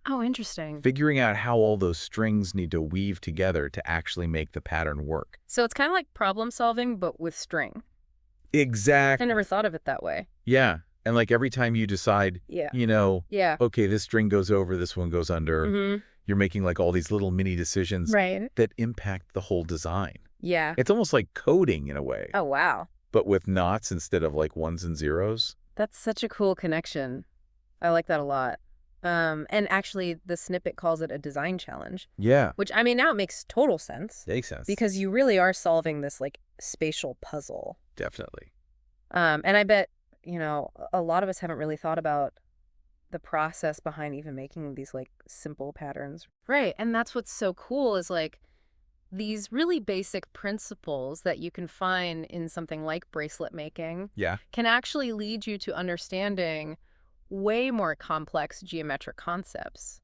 Oh, interesting. figuring out how all those strings need to weave together to actually make the pattern work. So it's kind of like problem solving, but with string. I Exactly. never thought of it that way. Yeah. And like every time you decide, Yeah. you know, Yeah. okay, this string goes over, this one goes under, Mm-hmm. you're making like all these little mini decisions Right. that impact the whole design. Yeah. It's almost like coding in a way, Oh, wow. but with knots instead of like ones and zeros. That's such a cool connection. I like that a lot. And actually, the snippet calls it a design challenge, Yeah, which, I mean, now it makes total sense makes sense. because you really are solving this, like, spatial puzzle. Definitely. And I bet, a lot of us haven't really thought about the process behind even making these, like, simple patterns. Right. And that's what's so cool is, like, these really basic principles that you can find in something like bracelet making Yeah. can actually lead you to understanding way more complex geometric concepts.